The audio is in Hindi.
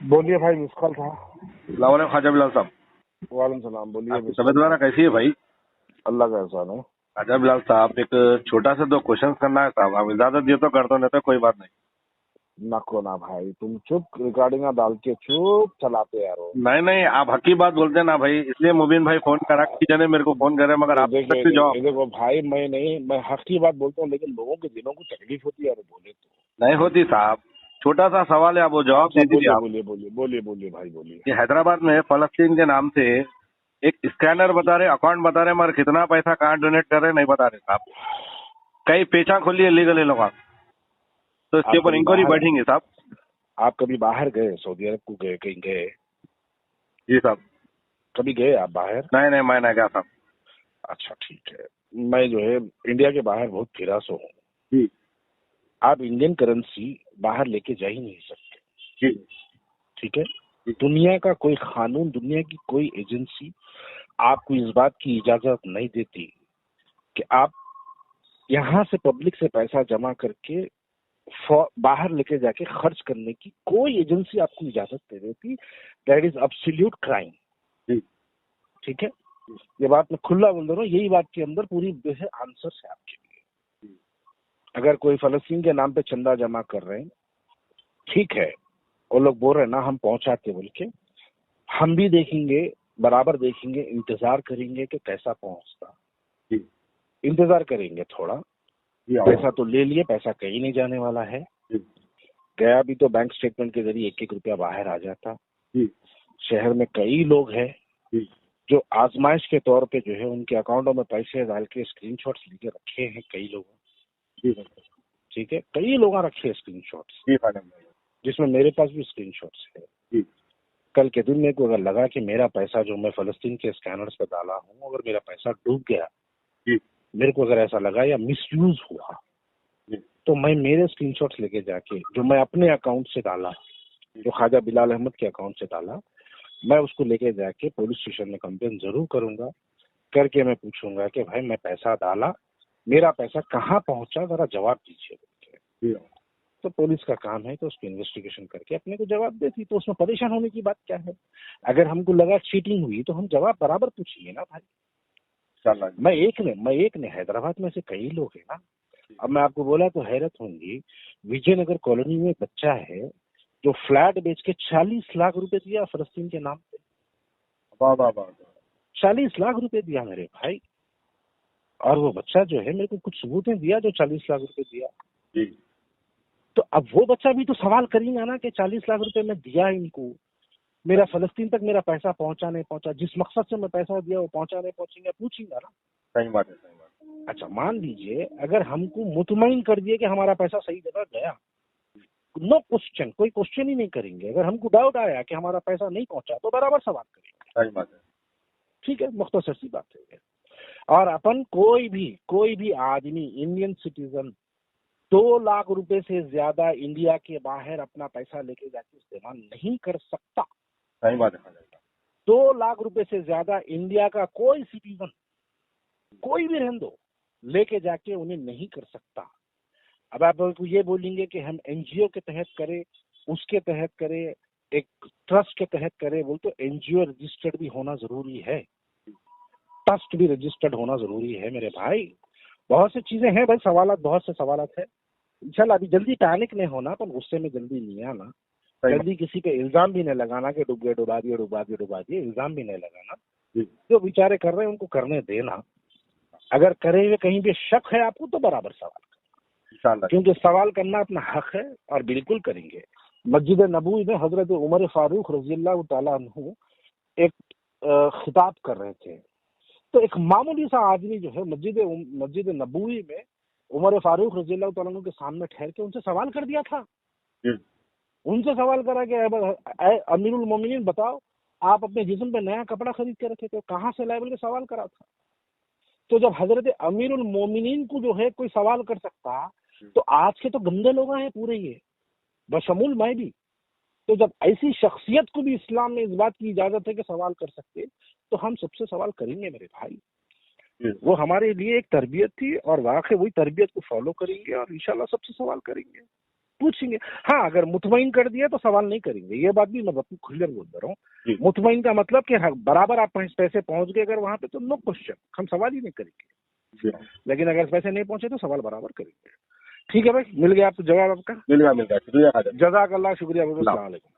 बोलिए भाई, मिस कॉल था। सलाम ख्वाजा बिलाल साहब। वालेकुम सलाम। बोलिए। आपकी तबीयत वगैरह कैसी है भाई? अल्लाह का एहसान है। ख्वाजा बिलाल साहब, एक छोटा सा 2 क्वेश्चन करना है साहब। आप इजाजत दिए तो कर दो, नहीं तो कोई बात नहीं। नको ना भाई, तुम चुप रिकॉर्डिंग डाल के चुप चलाते यारो। नहीं नहीं, आप हक की बात बोलते हैं ना भाई, इसलिए मुबीन भाई फोन करा कि जने मेरे को फोन करे, मगर ये आप देखो, सकते जवाब। देखो भाई, मैं हक की बात बोलता हूँ, लेकिन लोगों के दिलों को तकलीफ होती है यार, बोले तो। नहीं होती साहब, छोटा सा सवाल है, आप वो जवाब अच्छा, दे दीजिए बोलिए आप। बोलिए बोलिए बोलिए बोलिए भाई, बोलिए। कि हैदराबाद में फलस्तीन के नाम से एक स्कैनर बता रहे, अकाउंट बता रहे, मगर कितना पैसा कहाँ डोनेट कर रहे नहीं बता रहे साहब। कई पेचा खोली है लीगल लोग, तो इसके आप ऊपर कभी इंक्वायरी बाहर बैठेंगे साहब। आप कभी बाहर गए? सऊदी अरब को गए? कहीं गए? जी साहब। कभी गए आप बाहर? नहीं नहीं, मैं नहीं गया साहब। अच्छा, ठीक है। मैं जो है इंडिया के बाहर बहुत फिरा सो हूँ। जी आप इंडियन करेंसी बाहर लेके जा ही नहीं सकते, जी ठीक है? जी। दुनिया का कोई कानून, दुनिया की कोई एजेंसी आपको इस बात की इजाजत नहीं देती कि आप यहाँ से पब्लिक से पैसा जमा करके बाहर लेके जाके खर्च करने की कोई एजेंसी आपको इजाजत नहीं देती। दैट इज अब्सोल्यूट क्राइम, जी ठीक है? ये बात मैं खुला बोल रहा हूँ, यही बात के अंदर पूरी आंसर है आपके लिए। अगर कोई फलस्तीन के नाम पे चंदा जमा कर रहे हैं, ठीक है, वो लोग बोल रहे हैं ना हम पहुंचाते बोल के, हम भी देखेंगे, बराबर देखेंगे, इंतजार करेंगे कि कैसा पहुंचता। जी इंतजार करेंगे थोड़ा। जी। पैसा तो ले लिए, पैसा कहीं नहीं जाने वाला है। जी गया भी तो बैंक स्टेटमेंट के जरिए 1-1 रुपया बाहर आ जाता। जी शहर में कई लोग हैं जी जो आजमाइश के तौर पे जो है उनके अकाउंटों में पैसे डाल के स्क्रीनशॉट्स लेके रखे हैं कई लोगों, जी ठीक है? कई लोगों रखे हैं स्क्रीनशॉट्स, जी मैडम। जिसमें मेरे पास भी स्क्रीनशॉट्स है। जी कल के दिन मेरे को अगर लगा कि मेरा पैसा जो मैं फलस्तीन के स्कैनर्स पे डाला हूँ, अगर मेरा पैसा डूब गया, जी मेरे को अगर ऐसा लगा या मिसयूज हुआ, जी तो मैं मेरे स्क्रीनशॉट्स लेके जाके जो मैं अपने अकाउंट से डाला, जो ख्वाजा बिलाल अहमद के अकाउंट से डाला, मैं उसको लेके जाके पुलिस स्टेशन में कंप्लेन जरूर करूंगा। करके मैं पूछूंगा कि भाई मैं पैसा डाला, मेरा पैसा कहाँ पहुंचा, जरा जवाब दीजिए। जी। तो पुलिस का काम है कि उसकी इन्वेस्टिगेशन करके अपने को जवाब देती, तो उसमें परेशान होने की बात क्या है? अगर हमको लगा चीटिंग हुई तो हम जवाब बराबर पूछिए ना भाई। इंशाल्लाह। मैं एक ने हैदराबाद में से कई लोग हैं ना। अब मैं आपको बोला तो हैरत होंगी, विजयनगर कॉलोनी में बच्चा है जो फ्लैट बेच के 40 लाख रुपए दिया फलस्तीन के नाम पे। वाह वाह वाह। 40 लाख रुपए दिया मेरे भाई। और वो बच्चा जो है मेरे को कुछ सबूत दिया जो 40 लाख रुपए दिया। जी तो अब वो बच्चा भी तो सवाल करेगा ना कि 40 लाख रुपए मैं दिया इनको, मेरा फलस्तीन तक मेरा पैसा पहुंचा नहीं पहुंचा, जिस मकसद से मैं पैसा दिया वो पहुंचा नहीं पहुंचेगा, पूछेगा ना। सही बात है, सही बात है। अच्छा, मान लीजिए अगर हमको मुतमईन कर दिए कि हमारा पैसा सही जगह गया, नो क्वेश्चन, कोई क्वेश्चन ही नहीं करेंगे। अगर हमको डाउट आया कि हमारा पैसा नहीं पहुंचा तो बराबर सवाल करेंगे, सही बात है। ठीक है? मुख्तसर सी बात है। और अपन कोई भी आदमी, इंडियन सिटीजन, 2 लाख रुपए से ज्यादा इंडिया के बाहर अपना पैसा लेके जाके इस्तेमाल नहीं कर सकता। सही बात है ख्वाजा साहब। 2 लाख रुपए से ज्यादा इंडिया का कोई सिटीजन, कोई भी रहने दो, लेके जाके उन्हें नहीं कर सकता। अब आप ये बोलेंगे कि हम एनजीओ के तहत करें, उसके तहत करें, एक ट्रस्ट के तहत करें, बोल तो एनजीओ रजिस्टर्ड भी होना जरूरी है, ट्रस्ट भी रजिस्टर्ड होना जरूरी है मेरे भाई। बहुत सी चीजें हैं भाई, सवालात, बहुत से सवालात है। इंशाल्लाह अभी जल्दी पैनिक नहीं होना, पर गुस्से में जल्दी नहीं आना, जल्दी किसी पे इल्जाम भी नहीं लगाना कि डूब गए, डुबा दिए, इल्जाम भी नहीं लगाना। जो बेचारे कर रहे हैं उनको करने देना। अगर करे हुए कहीं भी शक है आपको तो बराबर सवाल, इंशाल्लाह। क्योंकि सवाल करना अपना हक है और बिल्कुल करेंगे। मस्जिद नबवी में हजरत उमर फारूक रज़ियल्लाहु ताला अन्हु एक खिताब कर रहे थे, तो एक मामूली सा आदमी जो है मस्जिद नबवी में उमर फारूक रज़ियल्लाहु ताला अन्हु के सामने ठहर के उनसे सवाल कर दिया था। उनसे सवाल करा कि अमीरुल मोमिनीन बताओ, आप अपने जिस्म पे नया कपड़ा खरीद के रखे थे, कहाँ से लाए, बोल के सवाल करा था। तो जब हजरत अमीरुल मोमिनीन को जो है कोई सवाल कर सकता, तो आज के तो गंदे लोग हैं पूरे, ये बशमूल मैं भी। तो जब ऐसी शख्सियत को भी इस्लाम में इस बात की इजाजत है कि सवाल कर सकते, तो हम सबसे सवाल करेंगे मेरे भाई। वो हमारे लिए एक तरबियत थी और वाकई वही तरबियत को फॉलो करेंगे और इंशाल्लाह सबसे सवाल करेंगे। पूछेंगे। हाँ, अगर मुतमईन कर दिया तो सवाल नहीं करेंगे, ये बात भी मैं खुलकर बोल रहा हूँ। मुतमईन का मतलब कि बराबर आप पैसे पहुंच गए अगर वहां पे, तो नो क्वेश्चन, हम सवाल ही नहीं करेंगे। लेकिन अगर पैसे नहीं पहुंचे तो सवाल बराबर करेंगे। ठीक है भाई, मिल गया आपको जवाब आपका? मिल गया, शुक्रिया। जज़ाकल्लाह, शुक्रिया। अस्सलाम वालेकुम।